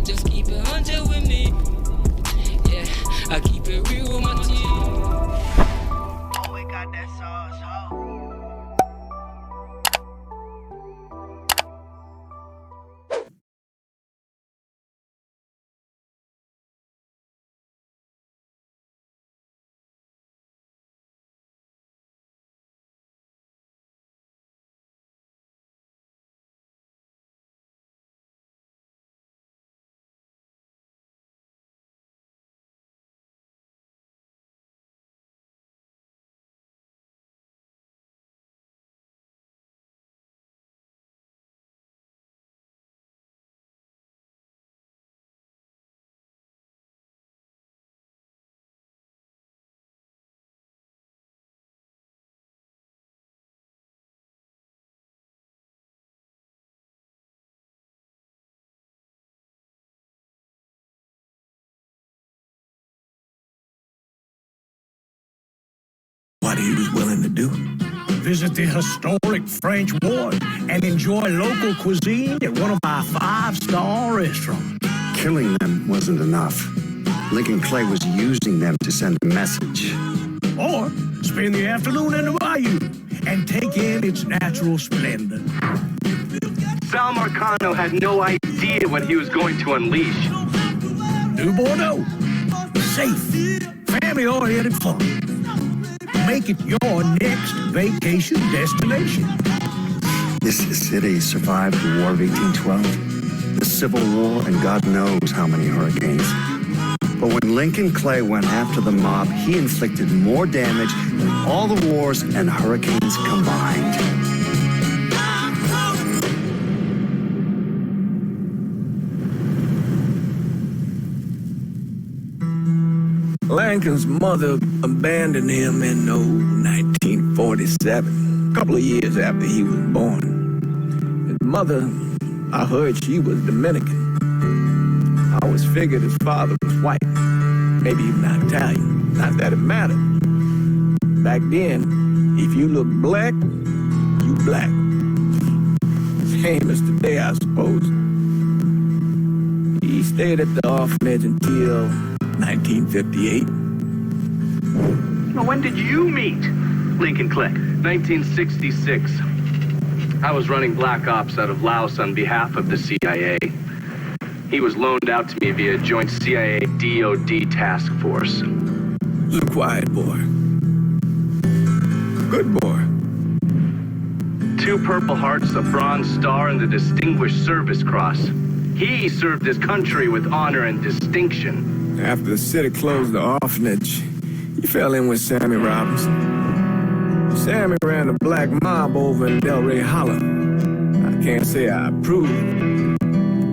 just keep it 100 with me. Yeah, I keep it real with my team. Oh, we got that sauce, ho. What he was willing to do. Visit the historic French Ward and enjoy local cuisine at one of our 5-star restaurants. Killing them wasn't enough. Lincoln Clay was using them to send a message. Or spend the afternoon in the bayou and take in its natural splendor. Sal Marcano had no idea what he was going to unleash. New Bordeaux. Safe, family-oriented fun. Make it your next vacation destination. This city survived the War of 1812, the Civil War, and God knows how many hurricanes. But when Lincoln Clay went after the mob, he inflicted more damage than all the wars and hurricanes combined. Lincoln's mother abandoned him in 1947, a couple of years after he was born. His mother, I heard she was Dominican. I always figured his father was white, maybe even Italian. Not that it mattered. Back then, if you look black, you black. Same as today, I suppose. He stayed at the orphanage until 1958. Now, when did you meet Lincoln Clay? 1966. I was running black ops out of Laos on behalf of the CIA. He was loaned out to me via joint CIA-DOD task force. You quiet boy. Good boy. 2 Purple Hearts, a Bronze Star, and the Distinguished Service Cross. He served his country with honor and distinction. After the city closed the orphanage, he fell in with Sammy Robinson. Sammy ran a black mob over in Delray Hollow. I can't say I approved,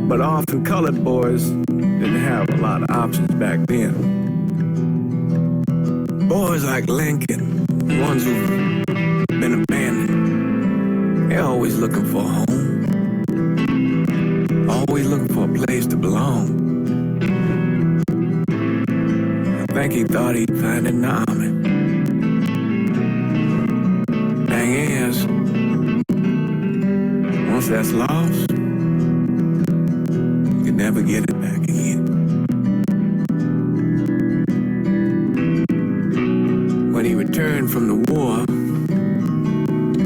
but often colored boys didn't have a lot of options back then. Boys like Lincoln, ones who've been abandoned, they're always looking for a home. Always looking for a place to belong. I think he thought he'd find it in the army. Thing is, once that's lost, you can never get it back again. When he returned from the war,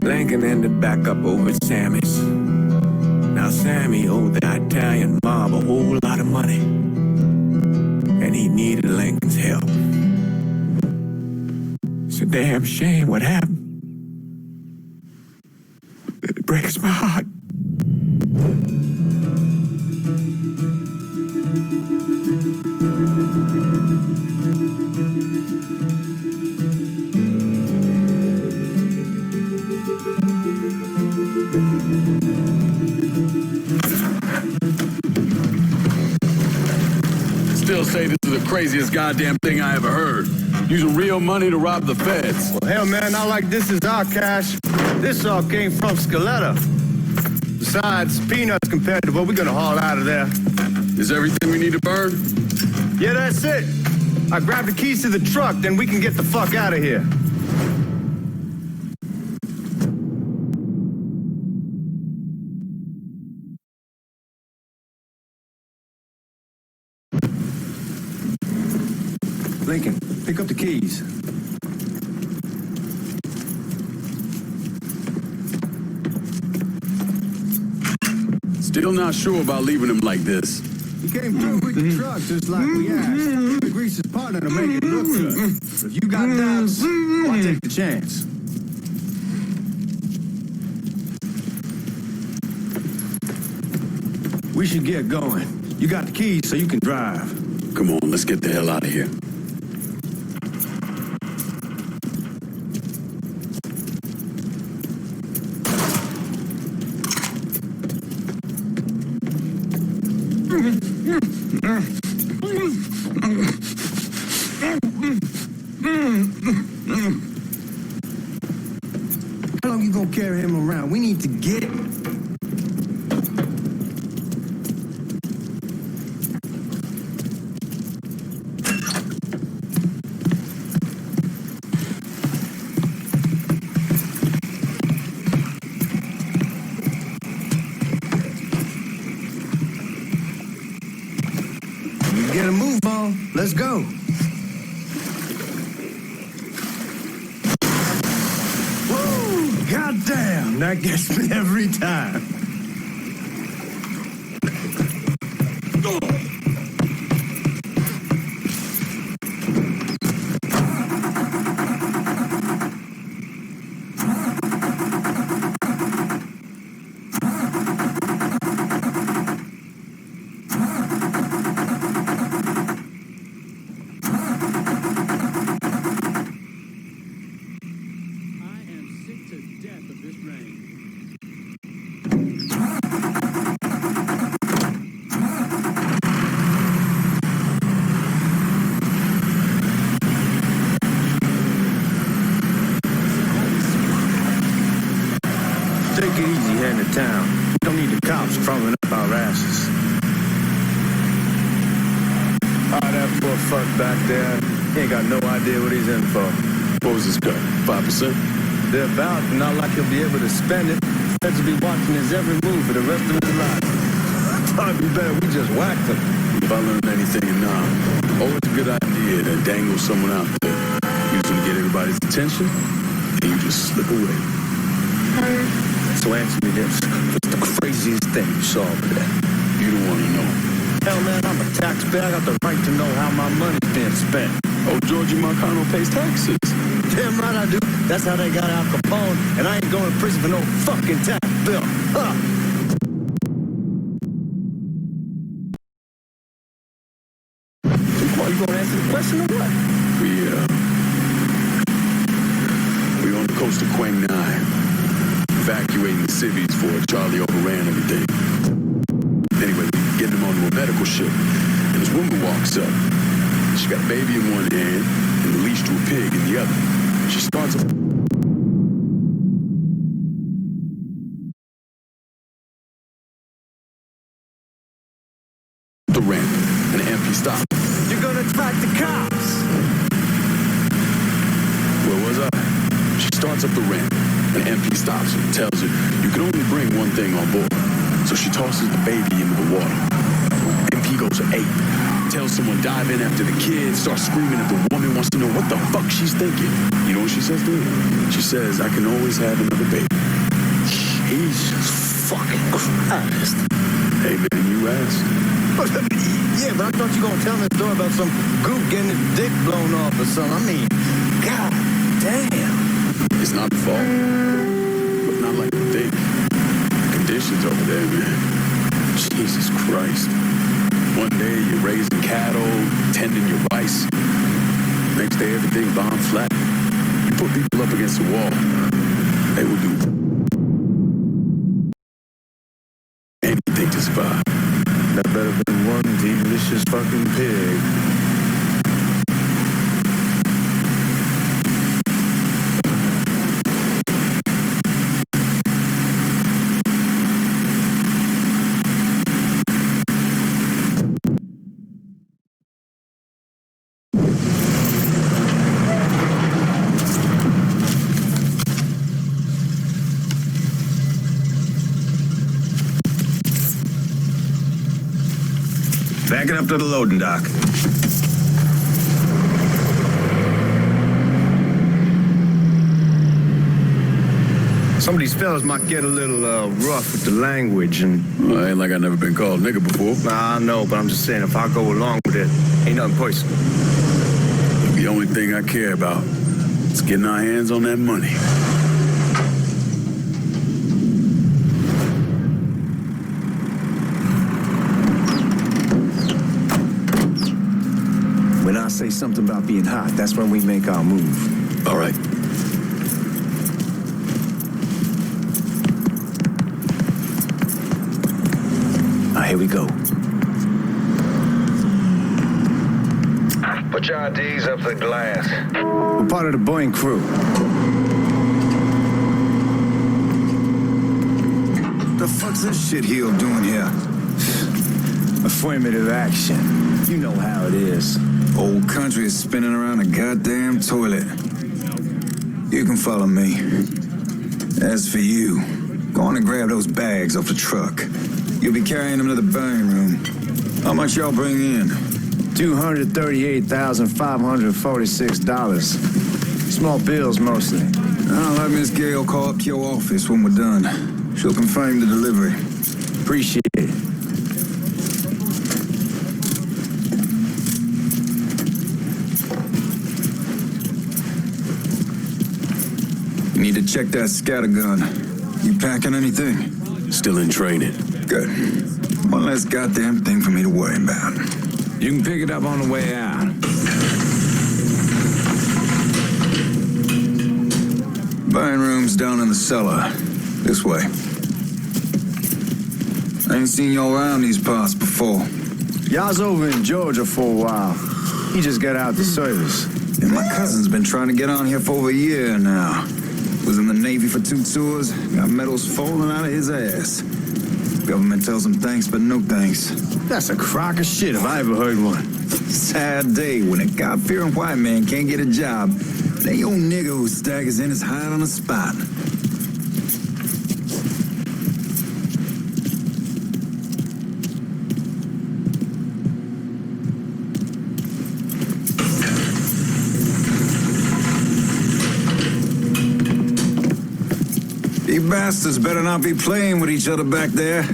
Lincoln ended back up over at Sammy's. Now Sammy owed the Italian mob a whole lot of money, and he needed Lincoln's help. It's a damn shame what happened. It breaks my heart. Still say this is the craziest goddamn thing I ever heard. Using real money to rob the feds. Well, hell, man, not like this is our cash. This all came from Scaletta. Besides, peanuts compared to what we're gonna haul out of there. Is everything we need to burn? Yeah, that's it. I grabbed the keys to the truck, then we can get the fuck out of here. Lincoln, pick up the keys. Still not sure about leaving him like this. He came through with the truck just like we asked. He greased his partner to make it look good. If you got doubts, I'll take the chance. We should get going. You got the keys so you can drive. Come on, let's get the hell out of here. How long you gonna carry him around? We need to get him. Get a move on. Let's go. Whoa! Goddamn! That gets me every time. Take it easy heading to town. We don't need the cops crawling up our asses. That poor fuck back there, he ain't got no idea what he's in for. What was this cut? 5%? They're about, not like he'll be able to spend it. Feds will be watching his every move for the rest of his life. Thought it'd be better we just whacked him. If I learned anything now, always a good idea to dangle someone out there. Usually get everybody's attention, and you just slip away. So answer me this. What's the craziest thing you saw over there? You don't want to know. Hell, man, I'm a taxpayer. I got the right to know how my money's being spent. Oh, Georgie Marcano pays taxes. Damn right I do. That's how they got Al Capone, and I ain't going to prison for no fucking tax bill. Huh. Come on, you gonna answer the question or what? We on the coast of Quang Nai, evacuating the cities for Charlie overran everything. Anyway, getting him onto a medical ship, and this woman walks up. She got a baby in one hand and a leash to a pig in the other. She starts up the ramp, and the MP stops. You're gonna attract the cops. Where was I? She starts up the ramp, and the MP stops her and tells her you can only bring one thing on board. So she tosses the baby into the water. MP goes ape. Tells someone dive in after the kid, starts screaming at the woman, wants to know what the fuck she's thinking. You know what she says to her? She says, I can always have another baby. Jesus fucking Christ. Hey man, you asked. Yeah, but I thought you were gonna tell me a story about some goop getting his dick blown off or something. I mean, god damn. It's not the fault, but not like you think. The conditions over there, man. Jesus Christ. One day you're raising cattle, tending your rice. Next day everything bomb flat. You put people up against the wall, they will do anything to survive. That better been one delicious fucking pig. Back it up to the loading dock. Some of these fellas might get a little rough with the language and... Well, ain't like I never been called nigga before. Nah, I know, but I'm just saying, if I go along with it, ain't nothing personal. The only thing I care about is getting our hands on that money. When I say something about being hot, that's when we make our move. All right. Here we go. Put your IDs up to the glass. We're part of the Boeing crew. The fuck's this shitheel doing here? Affirmative action. You know how it is. Old country is spinning around a goddamn toilet. You can follow me. As for you, go on and grab those bags off the truck. You'll be carrying them to the burning room. How much y'all bring in? $238,546. Small bills mostly. I'll have Miss Gale call up to your office when we're done. She'll confirm the delivery. Appreciate it. You need to check that scattergun. You packing anything? Still in training. Good. One less goddamn thing for me to worry about. You can pick it up on the way out. Burning room's down in the cellar. This way. I ain't seen y'all around these parts before. Y'all's over in Georgia for a while. He just got out the service. And my cousin's been trying to get on here for over a year now. Was in the Navy for 2 tours, got medals falling out of his ass. Government tells him thanks, but no thanks. That's a crock of shit if I ever heard one. Sad day when a God-fearing white man can't get a job. They old nigga who staggers in is hired on the spot. You bastards better not be playing with each other back there.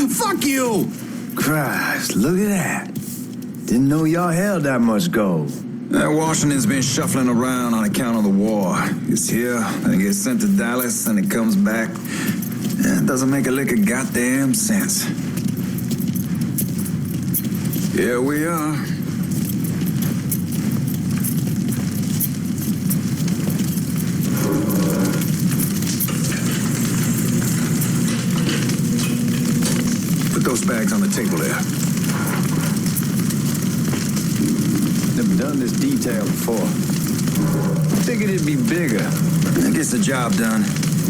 Fuck you! Christ, look at that. Didn't know y'all held that much gold. Washington's been shuffling around on account of the war. It's here, then it gets sent to Dallas, and it comes back. It doesn't make a lick of goddamn sense. Here we are. Put those bags on the table there. Never done this detail before. Figured it'd be bigger. It gets the job done.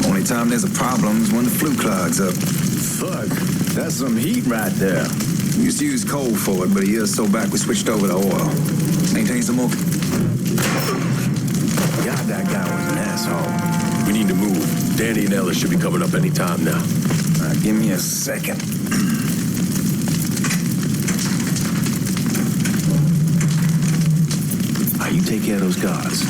Only time there's a problem is when the flue clogs up. Fuck, that's some heat right there. We used to use coal for it, but a year or so back we switched over to oil. Maintains the milk. God, that guy was an asshole. We need to move. Danny and Ellis should be coming up any time now. Give me a second. You take care of those guards.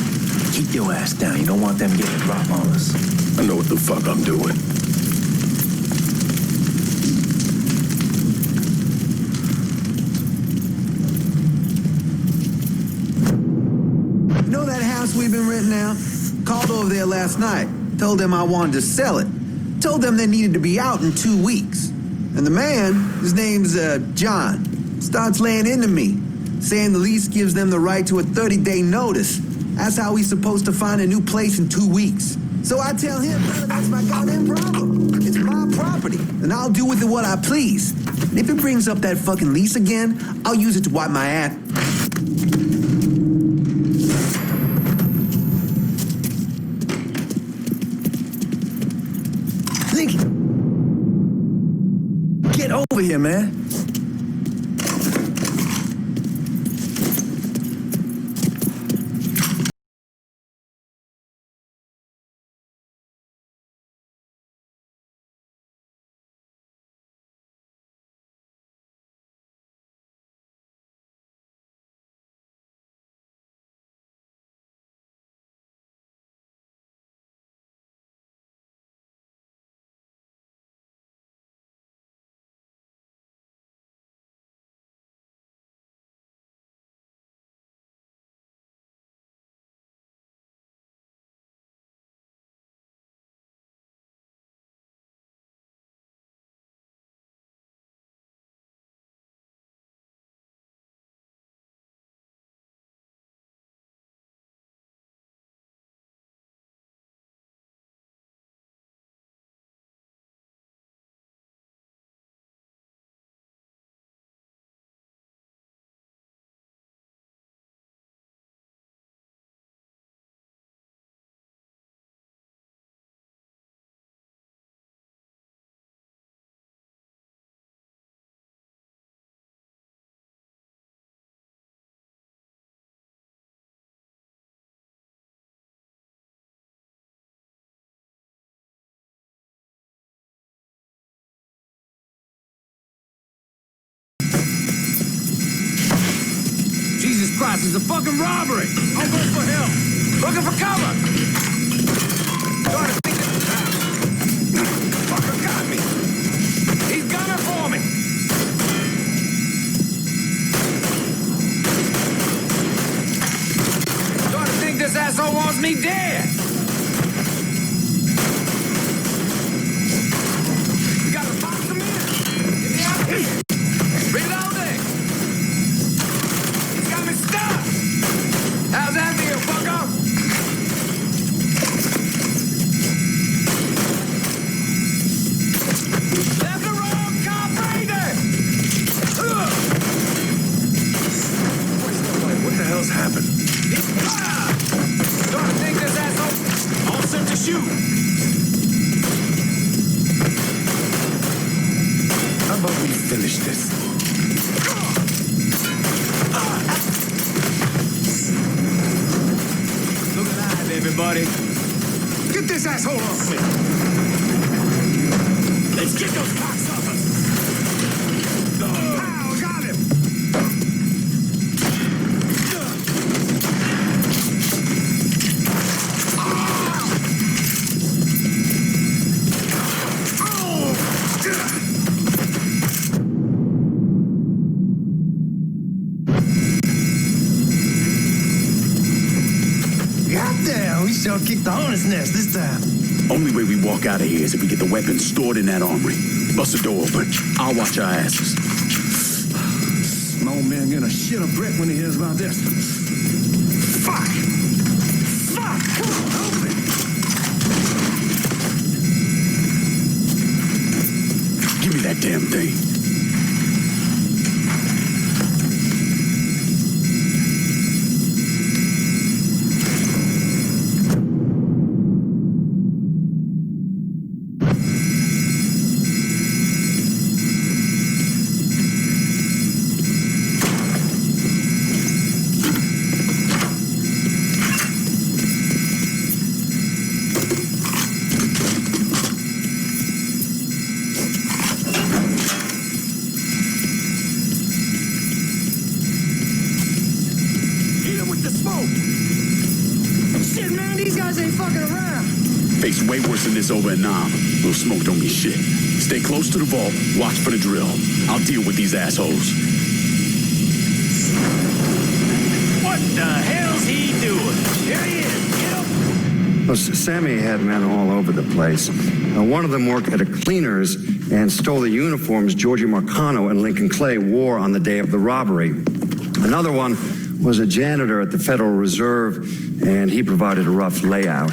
Keep your ass down. You don't want them getting a drop on us. I know what the fuck I'm doing. You know that house we've been renting out? Called over there last night. Told them I wanted to sell it. Told them they needed to be out in 2 weeks. And the man, his name's John, starts laying into me, saying the lease gives them the right to a 30-day notice. That's how he's supposed to find a new place in 2 weeks. So I tell him, brother, that's my goddamn problem. It's my property, and I'll do with it what I please. And if it brings up that fucking lease again, I'll use it to wipe my ass. Get over here, man. house. It's a fucking robbery. I'm going for help. Looking for cover. Fucker got me. He's gunning for me. Starting to think this asshole wants me dead. You gotta box him in. Get me out of here. Reloading. He's got me stuck. How's that feel, fucker? Left or wrong, carburetor! What the hell's happened? Don't think this asshole all set to shoot. How about we finish this? Look alive, everybody. Get this asshole off me. Let's get those cocksuckers. Ow, got him. Goddamn, we sure kicked the hornet's nest this time. Only way we walk out of here is if we get the weapons stored in that armory. Bust the door open. I'll watch our asses. Small man gonna shit a brick when he hears about this. Fuck! Fuck! Come on, open! Give me that damn thing. Face way worse than this over in Nam. Little smoke don't mean shit. Stay close to the vault. Watch for the drill. I'll deal with these assholes. What the hell's he doing? Here he is. Get him! Well, Sammy had men all over the place. One of them worked at a cleaner's and stole the uniforms Georgie Marcano and Lincoln Clay wore on the day of the robbery. Another one was a janitor at the Federal Reserve, and he provided a rough layout.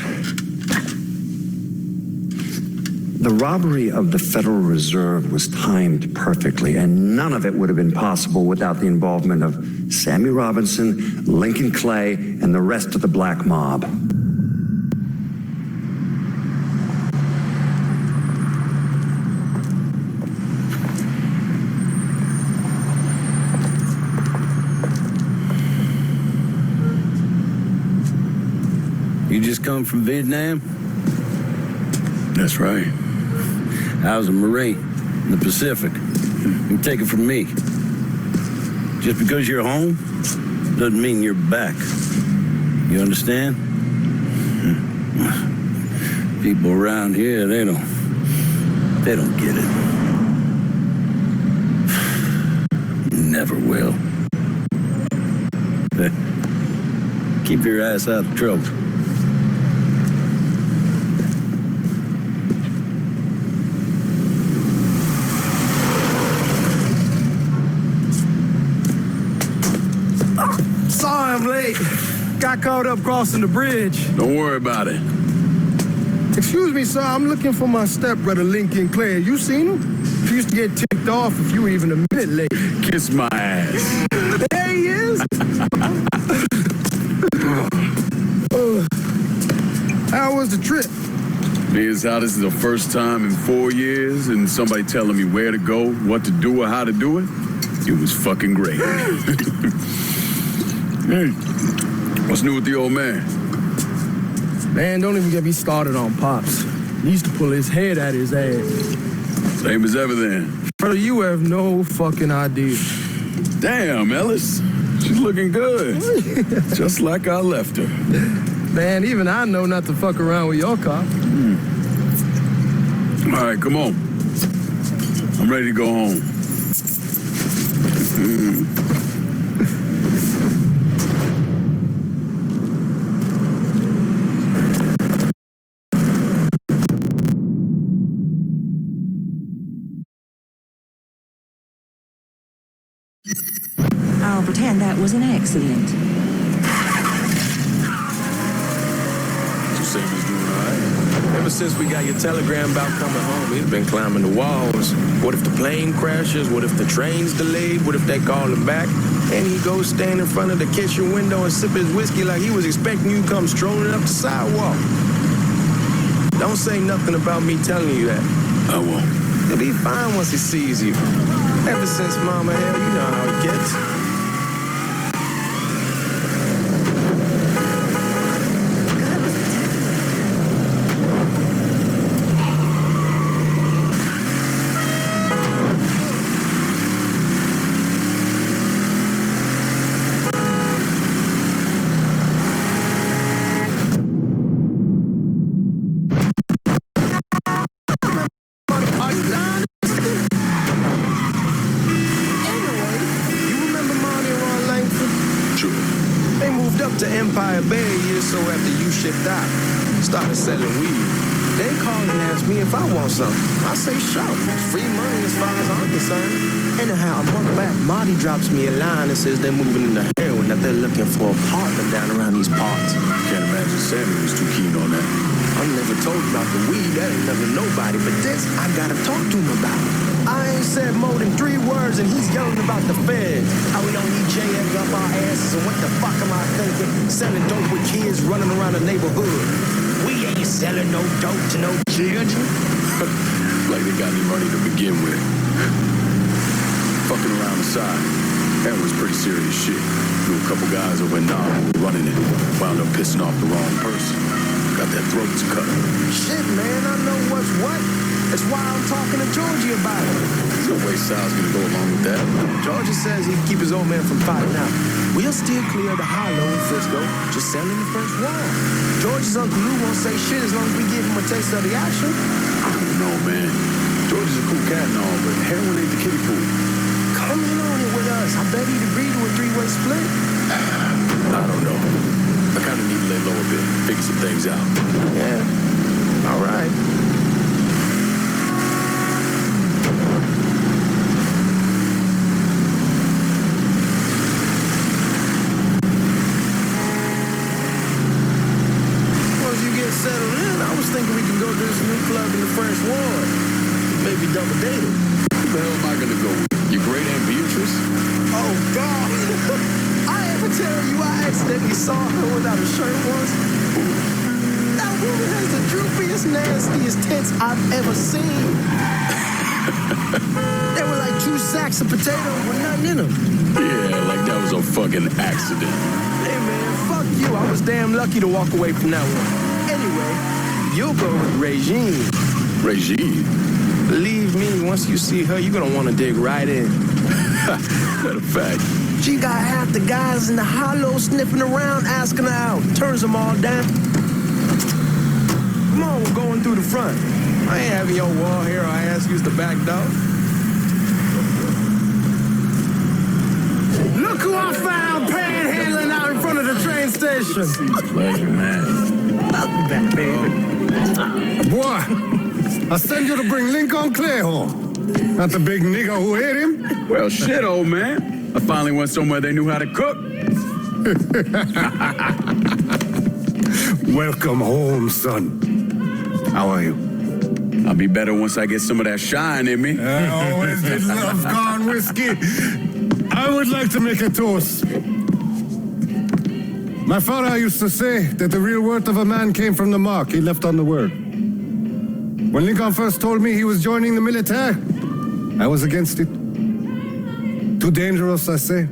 The robbery of the Federal Reserve was timed perfectly, and none of it would have been possible without the involvement of Sammy Robinson, Lincoln Clay, and the rest of the black mob. You just come from Vietnam? That's right. I was a Marine in the Pacific. You take it from me. Just because you're home doesn't mean you're back. You understand? People around here, they don't get it. Never will. Keep your ass out of trouble. Sorry I'm late. Got caught up crossing the bridge. Don't worry about it. Excuse me, sir. I'm looking for my stepbrother, Lincoln Clay. You seen him? He used to get ticked off if you were even a minute late. Kiss my ass. There he is. How was the trip? Being as how this is the first time in 4 years and somebody telling me where to go, what to do, or how to do it, it was fucking great. Hey, what's new with the old man? Man, don't even get me started on Pops. He used to pull his head out his ass. Same as ever then. Brother, you have no fucking idea. Damn, Ellis. She She's looking good. Just like I left her. Man, even I know not to fuck around with your car. All right, come on. I'm ready to go home. I'll pretend that was an accident. Sammy's doing all right. Ever since we got your telegram about coming home, he's been climbing the walls. What if the plane crashes? What if the train's delayed? What if they call him back? And he goes stand in front of the kitchen window and sip his whiskey like he was expecting you to come strolling up the sidewalk. Don't say nothing about me telling you that. I won't. He'll be fine once he sees you. Ever since Mama, hell, you know how it gets. To Empire Bay a year or so after you shipped out. Started selling weed. They call and ask me if I want something. I say, sure. It's free money as far as I'm concerned. Anyhow, a month back, Marty drops me a line and says they're moving into heroin, that they're looking for a partner down around these parts. Can't imagine Sammy was too keen on that. I'm never told about the weed. That ain't never nobody. But this, I gotta talk to him about. I ain't said more than 3 words and he's yelling about the feds. How we don't need JX up our asses and what the fuck am I thinking? Selling dope with kids running around the neighborhood. We ain't selling no dope to no children. Like they got any money to begin with. Fucking around the side. That was pretty serious shit. Knew a couple guys over in Nam who were running it. Wound up pissing off the wrong person. Got their throats cut. Shit, man, I know what's what. That's why I'm talking to Georgie about it. There's no way Sal's gonna go along with that. Georgie says he'd keep his old man from fighting out. We'll still clear the hollow in Frisco, just selling the first wall. George's Uncle Lou won't say shit as long as we give him a taste of the action. I don't know, man. George is a cool cat and all, but heroin ain't the kiddie pool. Come in on it with us. I bet he'd agree to a 3-way split. I don't know. I kind of need to lay low a bit, figure some things out. Yeah. All right. Settled in, I was thinking we could go to this new club in the French Ward. Maybe double date it. Who the hell am I gonna go with? Your great Aunt Beatrice? Oh, God. I ever tell you I accidentally saw her without a shirt once? That woman has the droopiest, nastiest tits I've ever seen. They were like 2 sacks of potatoes with nothing in them. Yeah, like that was a fucking accident. Hey, man, fuck you. I was damn lucky to walk away from that one. Anyway, you'll go with Regine. Regine? Believe me, once you see her, you're gonna want to dig right in. Matter of fact. She got half the guys in the hollow sniffing around, asking her out. Turns them all down. Come on, we're going through the front. I ain't having your wall here, I ask you the back door. Look who I found panhandling out in front of the train station. Pleasure, man. Welcome back, baby. Boy, I send you to bring Lincoln Clay home. Not the big nigga who hit him. Well, shit, old man. I finally went somewhere they knew how to cook. Welcome home, son. How are you? I'll be better once I get some of that shine in me. I always did love gone whiskey. I would like to make a toast. My father used to say that the real worth of a man came from the mark he left on the word. When Lincoln first told me he was joining the military, I was against it. Too dangerous, I say.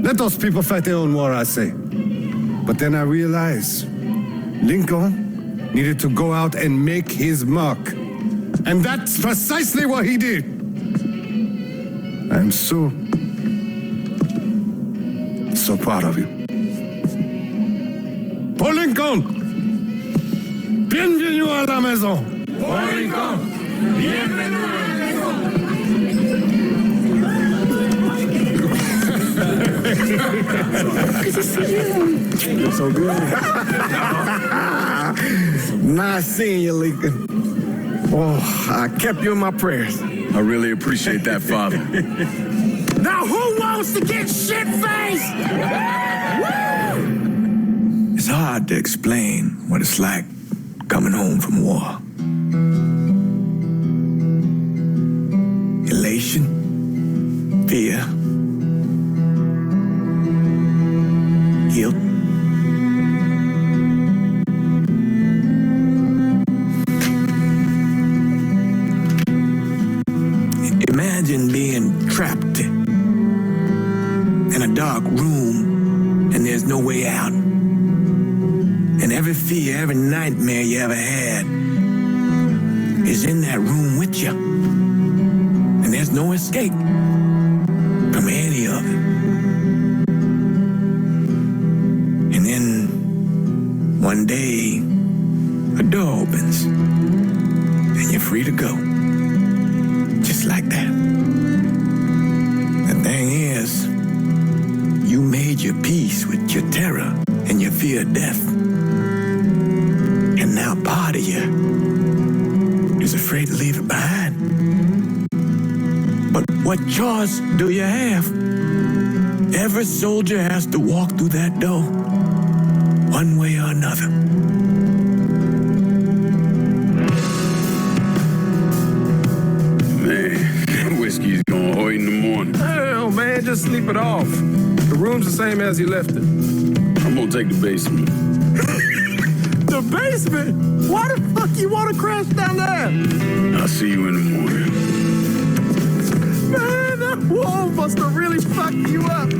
Let those people fight their own war, I say. But then I realized Lincoln needed to go out and make his mark. And that's precisely what he did. I'm so so proud of you. Paul Lincoln! Bienvenue à la maison! Paul Lincoln! Bienvenue à la maison! Good to see you. You're so good. Nice seeing you, Lincoln. Oh, I kept you in my prayers. I really appreciate that, Father. Now who wants to get shit-faced? It's hard to explain what it's like coming home from war. Elation, fear, guilt. Imagine being trapped in a dark room and there's no way out. And every fear, every nightmare you ever had is in that room with you. And there's no escape from any of it. And then one day, a door opens and you're free to go. Just like that. The thing is, you made your peace with your terror and your fear of death. And now part of you is afraid to leave it behind. But what choice do you have? Every soldier has to walk through that door, one way or another. Man, whiskey's going hoy in the morning. Hell, man, just sleep it off. The room's the same as you left it. I'm gonna take the basement. The basement? Why the fuck you want to crash down there? I'll see you in the morning. Man, that wall must have really fucked you up.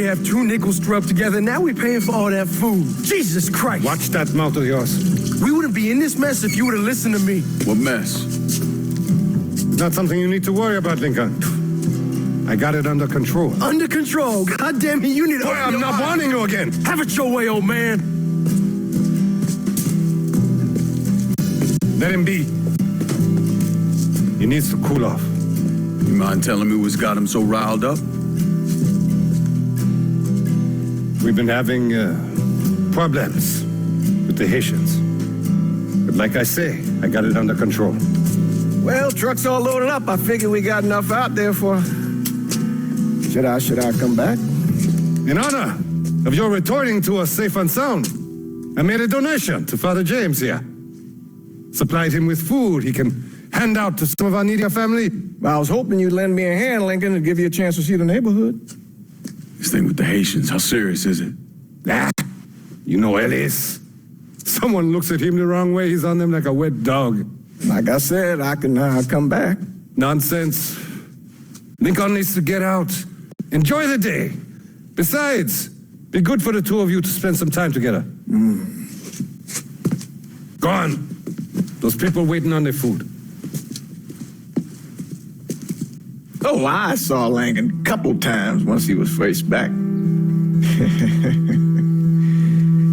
have 2 nickels to rub together. Now we're paying for all that food. Jesus Christ. Watch that mouth of yours. We wouldn't be in this mess if you would have listened to me. What mess? It's not something you need to worry about, Lincoln. I got it under control. Under control. God damn it, you need to... Boy, I'm not warning you again. Have it your way, old man. Let him be. He needs to cool off. You mind telling me what's got him so riled up? We've been having problems with the Haitians. But like I say, I got it under control. Well, truck's all loaded up. I figure we got enough out there for... Should I come back? In honor of your returning to us safe and sound, I made a donation to Father James here. Supplied him with food he can hand out to some of our needier family. I was hoping you'd lend me a hand, Lincoln, and give you a chance to see the neighborhood. This thing with the Haitians, how serious is it? Ah, you know Ellis. Someone looks at him the wrong way, he's on them like a wet dog. Like I said, I can come back. Nonsense. Lincoln needs to get out. Enjoy the day. Besides, be good for the two of you to spend some time together. Go on. Those people waiting on their food. Oh, I saw Lincoln a couple times once he was first back.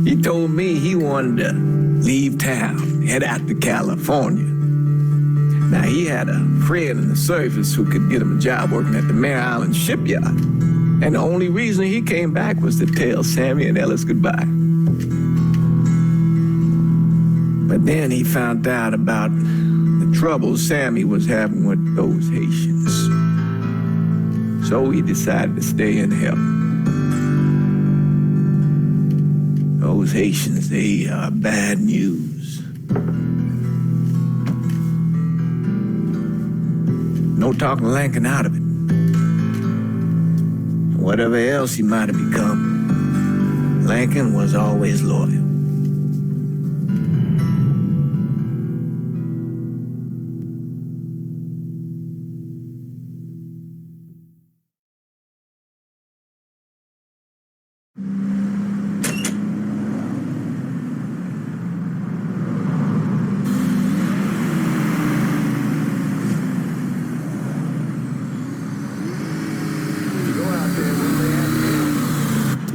He told me he wanted to leave town, head out to California. Now, he had a friend in the service who could get him a job working at the Mare Island shipyard. And the only reason he came back was to tell Sammy and Ellis goodbye. But then he found out about the trouble Sammy was having with those Haitians. So he decided to stay and help. Those Haitians, they are bad news. No talking Lincoln out of it. Whatever else he might have become, Lincoln was always loyal.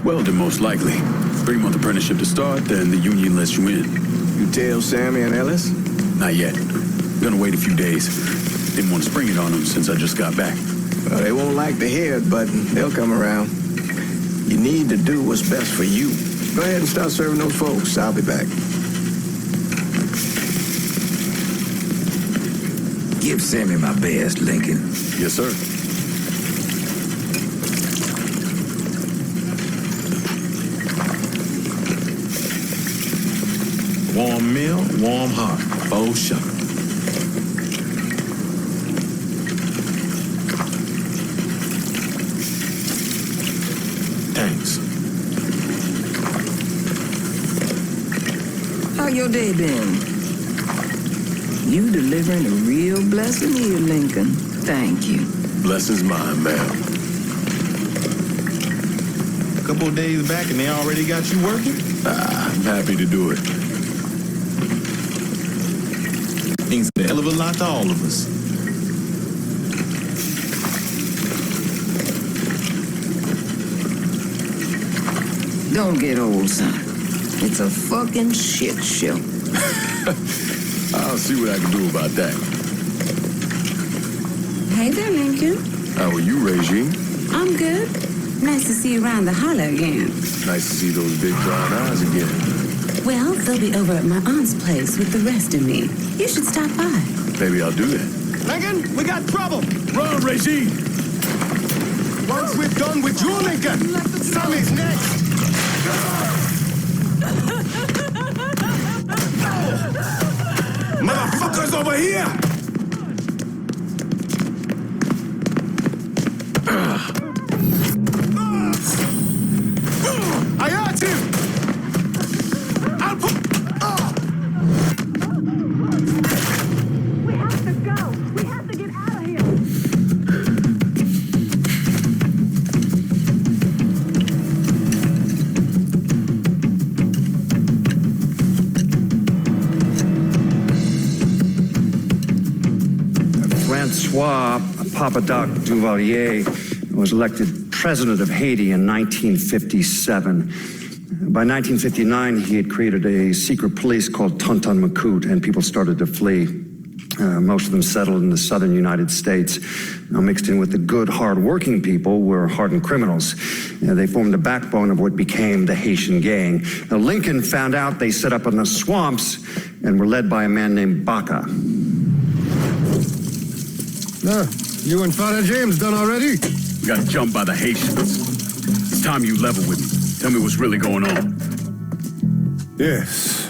Welding, most likely. 3-month apprenticeship to start, then the union lets you in. You tell Sammy and Ellis? Not yet. Gonna wait a few days. Didn't want to spring it on them since I just got back. Well, they won't like to hear it, but they'll come around. You need to do what's best for you. Go ahead and start serving those folks. I'll be back. Give Sammy my best, Lincoln. Yes, sir. Warm meal, warm heart. Oh, sure. Thanks. How your day been? You delivering a real blessing here, Lincoln. Thank you. Blessings mine, ma'am. A couple of days back and they already got you working? I'm happy to do it. Means a hell of a lot to all of us. Don't get old, son. It's a fucking shit show. I'll see what I can do about that. Hey there, Lincoln. How are you, Regine? I'm good. Nice to see you around the holler again. Nice to see those big brown eyes again. Well, they'll be over at my aunt's place with the rest of me. You should stop by. Maybe I'll do that. Lincoln, we got trouble. Run, Regine! Once we're done with you, Lincoln, Sammy's next. Motherfuckers over here! I got you! I'll put... We have to go. We have to get out of here. Francois Papadoc Duvalier was elected president of Haiti in 1957. By 1959, he had created a secret police called Tonton Macoute, and people started to flee. Most of them settled in the southern United States. Now, mixed in with the good, hard-working people were hardened criminals. They formed the backbone of what became the Haitian gang. Now, Lincoln found out they set up in the swamps and were led by a man named Baca. You and Father James done already? We got jumped by the Haitians. It's time you level with me. Tell me what's really going on. Yes.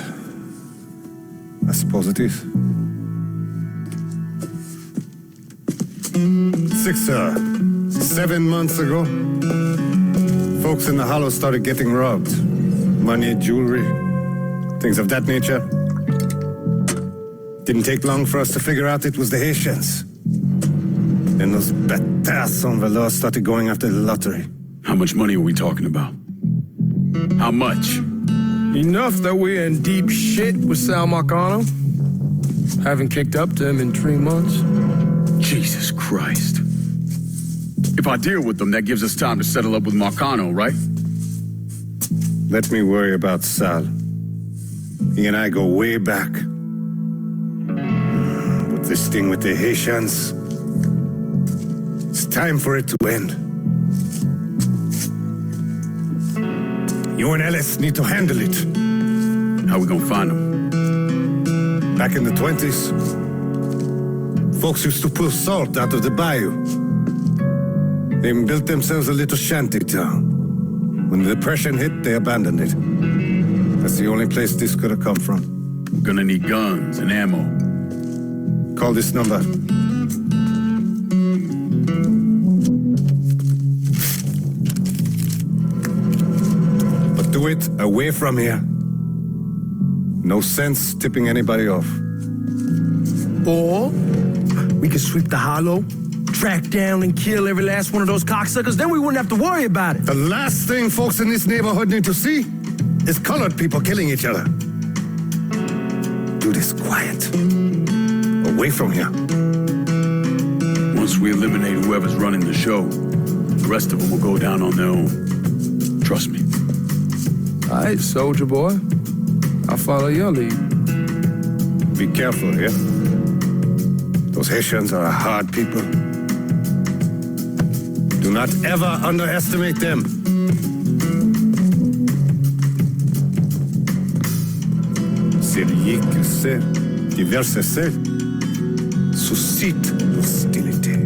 I suppose it is. 7 months ago, folks in the Hollow started getting robbed. Money, jewelry, things of that nature. Didn't take long for us to figure out it was the Haitians. Then those bâtards on the law started going after the lottery. How much money are we talking about? How much? Enough that we're in deep shit with Sal Marcano. Haven't kicked up to him in 3 months. Jesus Christ. If I deal with them, that gives us time to settle up with Marcano, right? Let me worry about Sal. He and I go way back. But this thing with the Haitians, it's time for it to end. You and Ellis need to handle it. How we gonna find them? Back in the 20s, folks used to pull salt out of the bayou. They built themselves a little shanty town. When the Depression hit, they abandoned it. That's the only place this could have come from. We're gonna need guns and ammo. Call this number. But do it away from here. No sense tipping anybody off. Or we could sweep the Hollow, track down and kill every last one of those cocksuckers, then we wouldn't have to worry about it. The last thing folks in this neighborhood need to see is colored people killing each other. Do this quiet. Away from here. Once we eliminate whoever's running the show, the rest of them will go down on their own. Trust me. All right, soldier boy. I'll follow your lead. Be careful here. Those Haitians are a hard people. Do not ever underestimate them. Celui qui sait diverser suscite l'hostilité.